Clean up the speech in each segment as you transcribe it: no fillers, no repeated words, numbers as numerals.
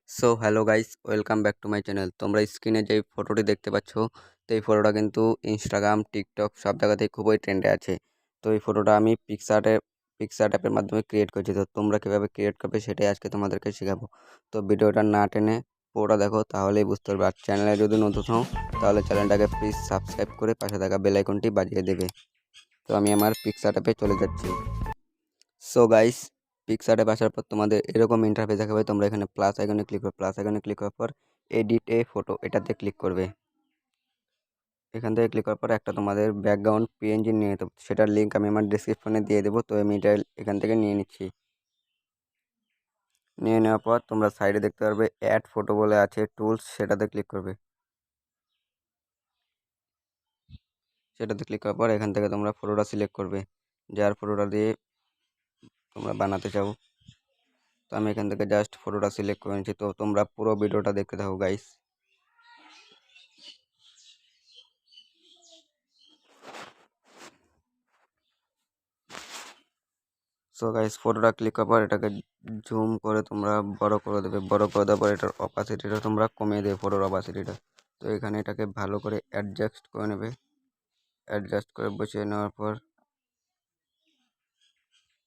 So hello guys, welcome back to my channel. তোমরা স্ক্রিনে যে ফটোটি দেখতে পাচ্ছ, তো এই ফটোটা কিন্তু ইনস্টাগ্রাম, টিকটক সব জায়গাতেই খুবই ট্রেন্ডে আছে। তো এই ফটোটা আমি পিক্সার্ট অ্যাপের মাধ্যমে ক্রিয়েট করেছি। তো তোমরা কীভাবে ক্রিয়েট করবে সেটাই আজকে তোমাদেরকে শেখাবো। তো ভিডিওটা না টেনে পুরোটা দেখো, তাহলেই বুঝতে পারবে। আর চ্যানেলে যদি নতুন হও তাহলে চ্যানেলটাকে প্লিজ সাবস্ক্রাইব করে পাশে থাকা বেল আইকনটি বাজিয়ে দেবে। তো আমি আমার পিক্সার্ট অ্যাপে চলে যাচ্ছি। সো গাইস, পিক্সার্টে আসার পর তোমাদের এরকম ইন্টারফেস দেখাবে। তোমরা এখানে প্লাস আইকনে ক্লিক করবে। প্লাস আইকনে ক্লিক করার পর এডিট এ ফটো এটাতে ক্লিক করবে। এখান থেকে ক্লিক করার পর একটা তোমাদের ব্যাকগ্রাউন্ড পিএনজি নিয়ে নিতে হবে। সেটার লিঙ্ক আমি আমার ডিসক্রিপশনে দিয়ে দেবো। তো আমি এটা এখান থেকে নিয়ে নিচ্ছি। নিয়ে নেওয়ার পর তোমরা সাইডে দেখতে পারবে অ্যাড ফটো বলে আছে টুলস, সেটাতে ক্লিক করবে। সেটাতে ক্লিক করার পর এখান থেকে তোমরা ফটোটা সিলেক্ট করবে, যার ফটোটা দিয়ে তোমরা বানাতে চাও। তো আমি এখান থেকে জাস্ট ফটোটা সিলেক্ট করে নিচ্ছি। তো তোমরা পুরো ভিডিওটা দেখতে থাকো গাইস। সো গাইস, ফটোটা ক্লিক করার পর এটাকে জুম করে তোমরা বড় করে দেবে। বড় করে দেওয়ার পর এটার অপাসিটিটা তোমরা কমিয়ে দেবে, ফটোর অপাসিটিটা। তো এখানে এটাকে ভালো করে অ্যাডজাস্ট করে নেবে। অ্যাডজাস্ট করে বসিয়ে নেওয়ার পর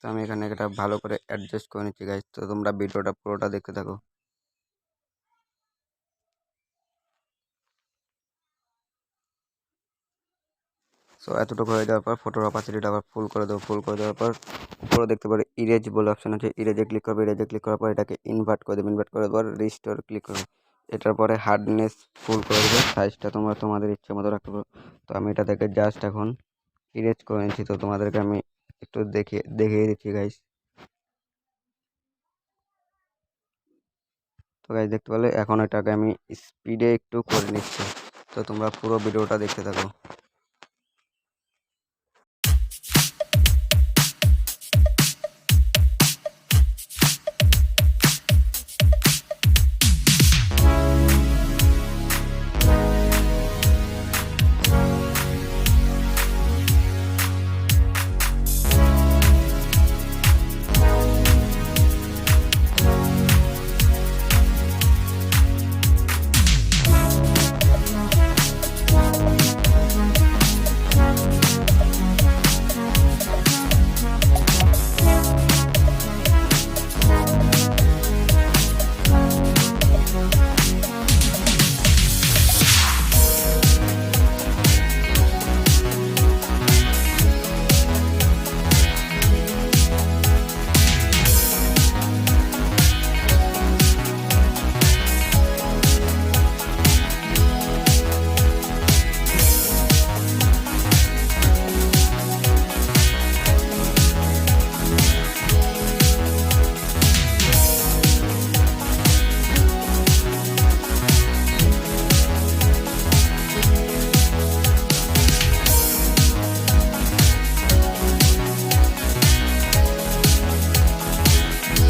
তো আমি এখানে এটা ভালো করে অ্যাডজাস্ট করে নিচ্ছি গাইস। তো তোমরা ভিডিওটা পুরোটা দেখতে থাকো। সো এতটুকু হয়ে যাওয়ার পর ফটোর অপাসিটিটা আবার ফুল করে দেবো। ফুল করে দেওয়ার পর উপরে দেখতে পারো ইরেজ বলে অপশন আছে। ইরেজে ক্লিক করবে। ইরেজে ক্লিক করার পর এটাকে ইনভার্ট করে দেবে। ইনভার্ট করার পর রিস্টোর ক্লিক করবে। এটার পরে হার্ডনেস ফুল করে দেবে। সাইজটা তোমরা তোমাদের ইচ্ছে মতো রাখতে পারো। তো আমি এটা থেকে জাস্ট এখন ইরেজ করে নিচ্ছি। তো তোমাদেরকে আমি একটু দেখিয়ে দিচ্ছি গাইস। তো গাইস দেখতে পেলে এখন এটাকে আমি স্পিডে একটু করে নিচ্ছি। তো তোমরা পুরো ভিডিওটা দেখতে থাকো।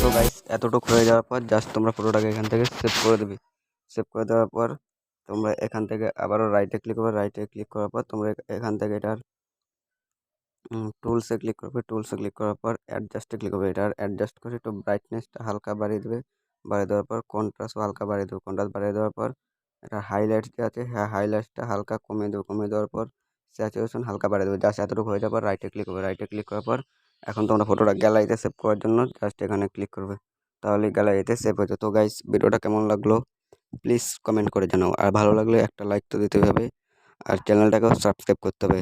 তো গাইস, এতটুকু হয়ে যাওয়ার পর জাস্ট তোমরা ফটোটাকে এখান থেকে সেভ করে দেবে। সেভ করে দেওয়ার পর তোমরা এখান থেকে আবারও রাইটে ক্লিক করবে। রাইটে ক্লিক করার পর তোমরা এখান থেকে এটার টুলসে ক্লিক করবে। টুলসে ক্লিক করার পর অ্যাডজাস্টে ক্লিক করবে। এটার অ্যাডজাস্ট করে একটু ব্রাইটনেসটা হালকা বাড়িয়ে দেবে। বাড়িয়ে দেওয়ার পর কন্ট্রাস্টও হালকা বাড়িয়ে দেবে। কন্ট্রাস্ট বাড়িয়ে দেওয়ার পর এটা হাইলাইটস যে আছে, হ্যাঁ হাইলাইটসটা হালকা কমিয়ে দেবে। কমিয়ে দেওয়ার পর স্যাচুরেশন হালকা বাড়িয়ে দেবে। জাস্ট এতটুকু হয়ে যাওয়ার পর রাইটে ক্লিক করবে। রাইটে ক্লিক করার পর এখন তোমরা ফটোটা গ্যালারিতে সেভ করার জন্য জাস্ট এখানে ক্লিক করবে। তাহলে গ্যালারিতে সেভ হয়ে যাবে। তো গাইস, ভিডিওটা কেমন লাগলো প্লিজ কমেন্ট করে জানাও। আর ভালো লাগলে একটা লাইক তো দিতে হবে, আর চ্যানেলটাকেও সাবস্ক্রাইব করতে হবে।